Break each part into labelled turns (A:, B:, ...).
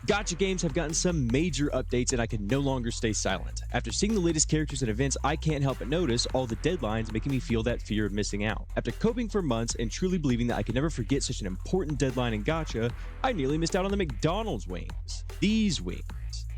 A: Gacha games have gotten some major updates and I can no longer stay silent. After seeing the latest characters and events, I can't help but notice all the deadlines making me feel that fear of missing out. After coping for months and truly believing that I could never forget such an important deadline in Gacha, I nearly missed out on the McDonald's wings. These wings.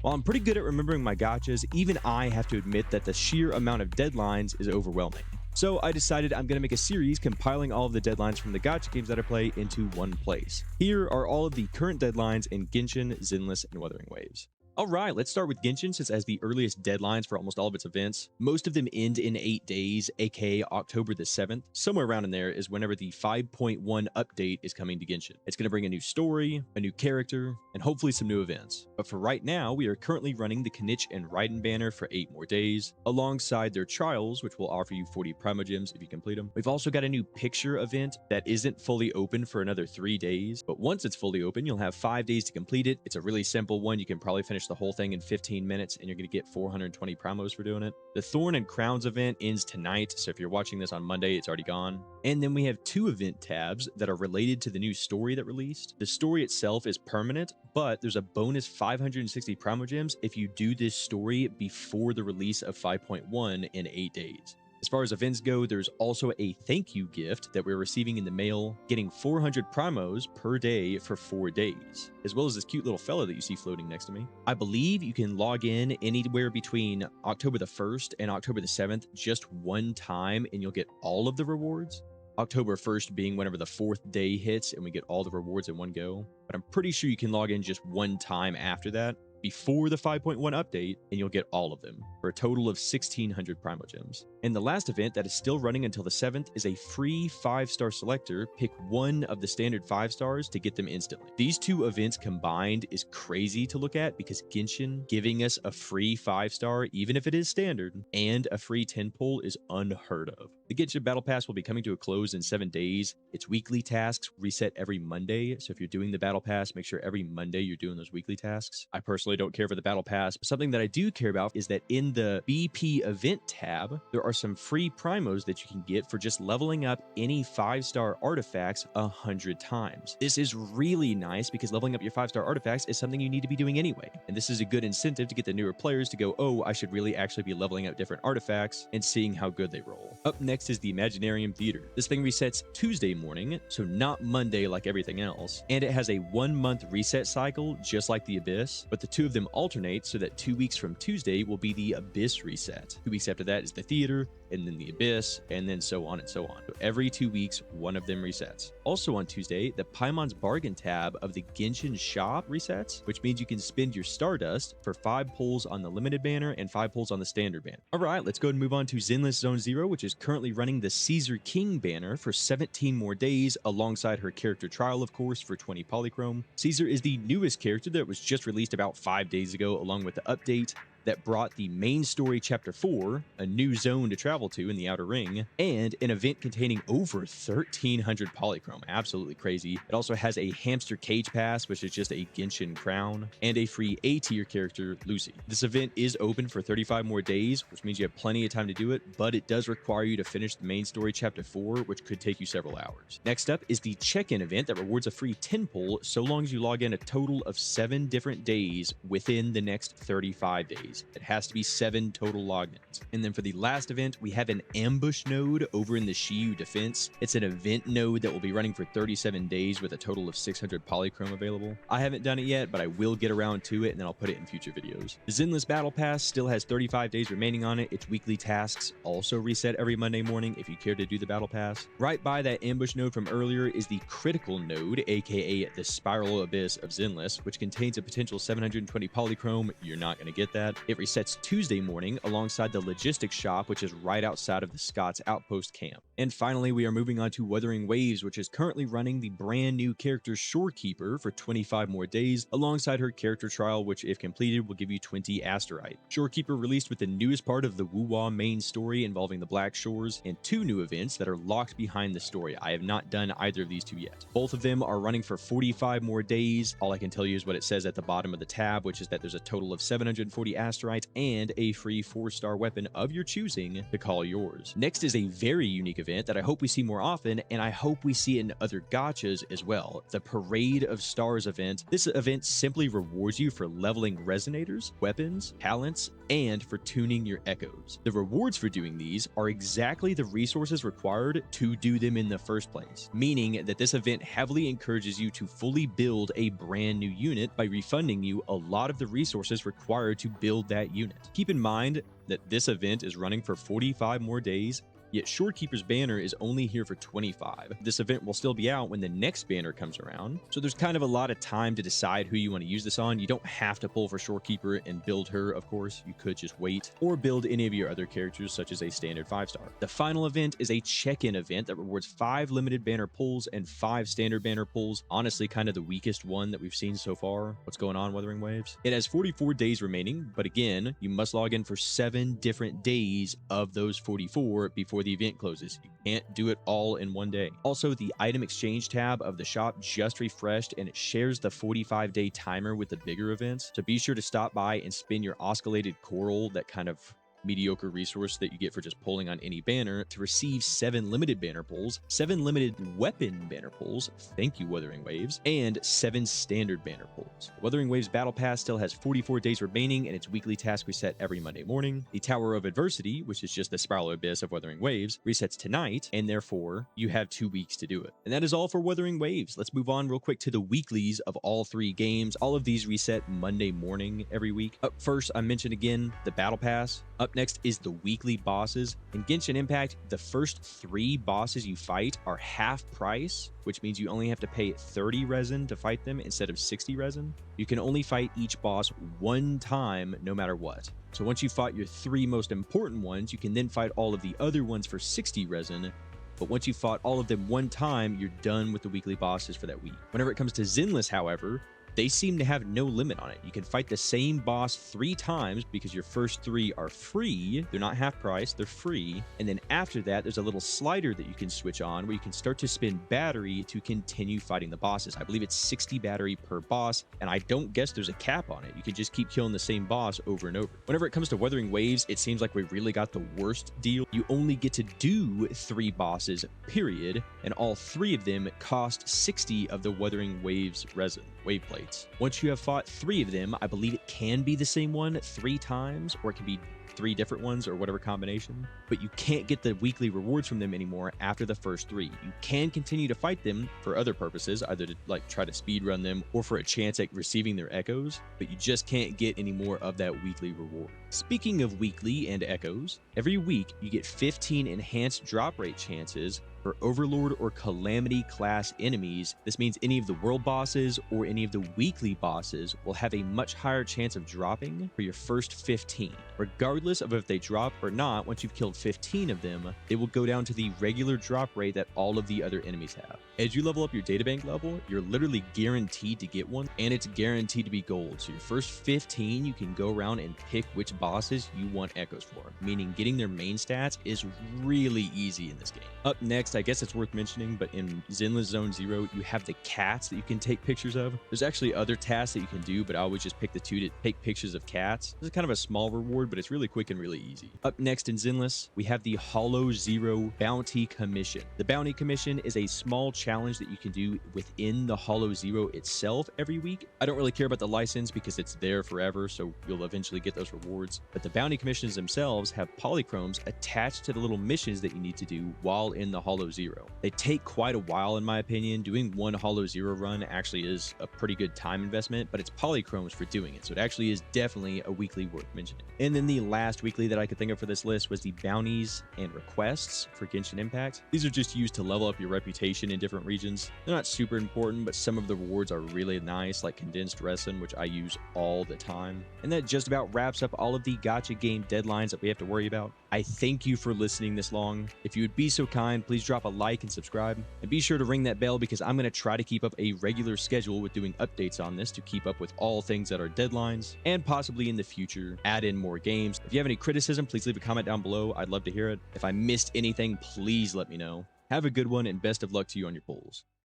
A: While I'm pretty good at remembering my gachas, even I have to admit that the sheer amount of deadlines is overwhelming. So I decided I'm going to make a series compiling all of the deadlines from the gacha games that I play into one place. Here are all of the current deadlines in Genshin, Zenless, and Wuthering Waves. Alright, let's start with Genshin since it has the earliest deadlines for almost all of its events. Most of them end in 8 days, aka October the 7th. Somewhere around in there is whenever the 5.1 update is coming to Genshin. It's going to bring a new story, a new character, and hopefully some new events. But for right now, we are currently running the Kanich and Raiden banner for 8 more days, alongside their trials, which will offer you 40 Primogems if you complete them. We've also got a new picture event that isn't fully open for another 3 days, but once it's fully open, you'll have 5 days to complete it. It's a really simple one. You can probably finish the whole thing in 15 minutes and you're going to get 420 primos for doing it. The Thorn and Crowns event ends tonight, so if you're watching this on Monday, it's already gone. And then we have 2 event tabs that are related to the new story that released. The story itself is permanent, but there's a bonus 560 Primogems if you do this story before the release of 5.1 in 8 days. As far as events go, there's also a thank you gift that we're receiving in the mail, getting 400 primos per day for 4 days, as well as this cute little fella that you see floating next to me. I believe you can log in anywhere between October the 1st and October the 7th just one time and you'll get all of the rewards. October 1st being whenever the 4th day hits and we get all the rewards in one go. But I'm pretty sure you can log in just one time after that, before the 5.1 update, and you'll get all of them for a total of 1,600 Primogems. And the last event that is still running until the 7th is a free 5-star selector. Pick one of the standard 5 stars to get them instantly. These 2 events combined is crazy to look at because Genshin giving us a free 5-star, even if it is standard, and a free 10 pull is unheard of. The Genshin Battle Pass will be coming to a close in 7 days. Its weekly tasks reset every Monday, so if you're doing the Battle Pass, make sure every Monday you're doing those weekly tasks. I personally don't care for the Battle Pass, but something that I do care about is that in the BP event tab, there are some free primos that you can get for just leveling up any 5-star artifacts 100 times. This is really nice because leveling up your 5-star artifacts is something you need to be doing anyway, and this is a good incentive to get the newer players to go, oh, I should really actually be leveling up different artifacts and seeing how good they roll. Up next is the Imaginarium Theater. This thing resets Tuesday morning, so not Monday like everything else, and it has a 1-month reset cycle just like the Abyss, but the 2 of them alternate so that 2 weeks from Tuesday will be the Abyss reset. 2 weeks after that is the Theater, and then the Abyss, and then so on and so on. So every 2 weeks, one of them resets. Also on Tuesday, the Paimon's Bargain tab of the Genshin shop resets, which means you can spend your Stardust for 5 pulls on the limited banner and 5 pulls on the standard banner. Alright, let's go ahead and move on to Zenless Zone 0, which is currently running the Caesar King banner for 17 more days, alongside her character trial, of course, for 20 polychrome. Caesar is the newest character that was just released about 5 days ago, along with the update that brought the main story chapter 4, a new zone to travel to in the Outer Ring, and an event containing over 1,300 polychrome. Absolutely crazy. It also has a hamster cage pass, which is just a Genshin crown, and a free A tier character, Lucy. This event is open for 35 more days, which means you have plenty of time to do it, but it does require you to finish the main story chapter 4, which could take you several hours. Next up is the check-in event that rewards a free 10 pull so long as you log in a total of 7 different days within the next 35 days. It has to be 7 total logins. And then for the last event, we have an ambush node over in the Shiyu Defense. It's an event node that will be running for 37 days with a total of 600 polychrome available. I haven't done it yet, but I will get around to it and then I'll put it in future videos. The Zenless Battle Pass still has 35 days remaining on it. Its weekly tasks also reset every Monday morning if you care to do the Battle Pass. Right by that ambush node from earlier is the critical node, aka the Spiral Abyss of Zenless, which contains a potential 720 polychrome. You're not going to get that. It resets Tuesday morning alongside the logistics shop, which is right outside of the Scots Outpost camp. And finally, we are moving on to Wuthering Waves, which is currently running the brand new character Shorekeeper for 25 more days, alongside her character trial, which if completed will give you 20 Asterite. Shorekeeper released with the newest part of the Wuwa main story involving the Black Shores, and 2 new events that are locked behind the story. I have not done either of these 2 yet. Both of them are running for 45 more days. All I can tell you is what it says at the bottom of the tab, which is that there's a total of 740 Asterite Masterite and a free 4-star weapon of your choosing to call yours. Next is a very unique event that I hope we see more often, and I hope we see it in other gachas as well. The Parade of Stars event. This event simply rewards you for leveling resonators, weapons, talents, and for tuning your echoes. The rewards for doing these are exactly the resources required to do them in the first place, meaning that this event heavily encourages you to fully build a brand new unit by refunding you a lot of the resources required to build that unit. Keep in mind that this event is running for 45 more days, yet Shorekeeper's banner is only here for 25. This event will still be out when the next banner comes around, so there's kind of a lot of time to decide who you want to use this on. You don't have to pull for Shorekeeper and build her, of course. You could just wait, or build any of your other characters, such as a standard 5-star. The final event is a check-in event that rewards 5 limited banner pulls and 5 standard banner pulls. Honestly, kind of the weakest one that we've seen so far. What's going on, Wuthering Waves? It has 44 days remaining, but again, you must log in for 7 different days of those 44 before the event closes. You can't do it all in one day. Also, the item exchange tab of the shop just refreshed, and it shares the 45-day timer with the bigger events. So be sure to stop by and spin your oscillated coral, that kind of mediocre resource that you get for just pulling on any banner, to receive 7 limited banner pulls, 7 limited weapon banner pulls, thank you Wuthering Waves, and 7 standard banner pulls. Wuthering Waves Battle Pass still has 44 days remaining, and its weekly task reset every Monday morning. The Tower of Adversity, which is just the Spiral Abyss of Wuthering Waves, resets tonight, and therefore you have 2 weeks to do it. And that is all for Wuthering Waves. Let's move on real quick to the weeklies of all 3 games. All of these reset Monday morning every week. Up first, I mentioned again the Battle Pass. Up next is the weekly bosses. In Genshin Impact, the first 3 bosses you fight are half price, which means you only have to pay 30 resin to fight them instead of 60 resin. You can only fight each boss 1 time no matter what. So once you fought your 3 most important ones, you can then fight all of the other ones for 60 resin. But once you fought all of them 1 time, you're done with the weekly bosses for that week. Whenever it comes to Zenless, however, they seem to have no limit on it. You can fight the same boss 3 times because your first 3 are free. They're not half price, they're free. And then after that, there's a little slider that you can switch on where you can start to spend battery to continue fighting the bosses. I believe it's 60 battery per boss, and I don't guess there's a cap on it. You can just keep killing the same boss over and over. Whenever it comes to Wuthering Waves, it seems like we really got the worst deal. You only get to do 3 bosses, period, and all 3 of them cost 60 of the Wuthering Waves resin, wave plate. Once you have fought 3 of them, I believe it can be the same one 3 times, or it can be 3 different ones or whatever combination, but you can't get the weekly rewards from them anymore after the first 3. You can continue to fight them for other purposes, either to like try to speed run them or for a chance at receiving their echoes, but you just can't get any more of that weekly reward. Speaking of weekly and echoes, every week you get 15 enhanced drop rate chances for Overlord or Calamity class enemies. This means any of the world bosses or any of the weekly bosses will have a much higher chance of dropping for your first 15. Regardless of if they drop or not, once you've killed 15 of them, they will go down to the regular drop rate that all of the other enemies have. As you level up your databank level, you're literally guaranteed to get one, and it's guaranteed to be gold. So your first 15, you can go around and pick which bosses you want echoes for, meaning getting their main stats is really easy in this game. Up next, I guess it's worth mentioning, but in Zenless Zone 0, you have the cats that you can take pictures of. There's actually other tasks that you can do, but I always just pick the 2 to take pictures of cats. This is kind of a small reward, but it's really quick and really easy. Up next in Zenless, we have the Hollow Zero Bounty Commission. The Bounty Commission is a small challenge that you can do within the Hollow Zero itself every week. I don't really care about the license because it's there forever, so you'll eventually get those rewards. But the bounty commissions themselves have polychromes attached to the little missions that you need to do while in the Hollow Zero. They take quite a while, in my opinion. Doing one Hollow Zero run actually is a pretty good time investment, but it's polychromes for doing it, so it actually is definitely a weekly worth mentioning. And then the last weekly that I could think of for this list was the bounties and requests for Genshin Impact. These are just used to level up your reputation in different regions. They're not super important, but some of the rewards are really nice, like condensed resin, which I use all the time. And that just about wraps up all of the gacha game deadlines that we have to worry about. I thank you for listening this long. If you would be so kind, please drop a like and subscribe, and be sure to ring that bell because I'm going to try to keep up a regular schedule with doing updates on this to keep up with all things that are deadlines, and possibly in the future add in more games. If you have any criticism, please leave a comment down below. I'd love to hear it. If I missed anything, please let me know. Have a good one, and best of luck to you on your polls.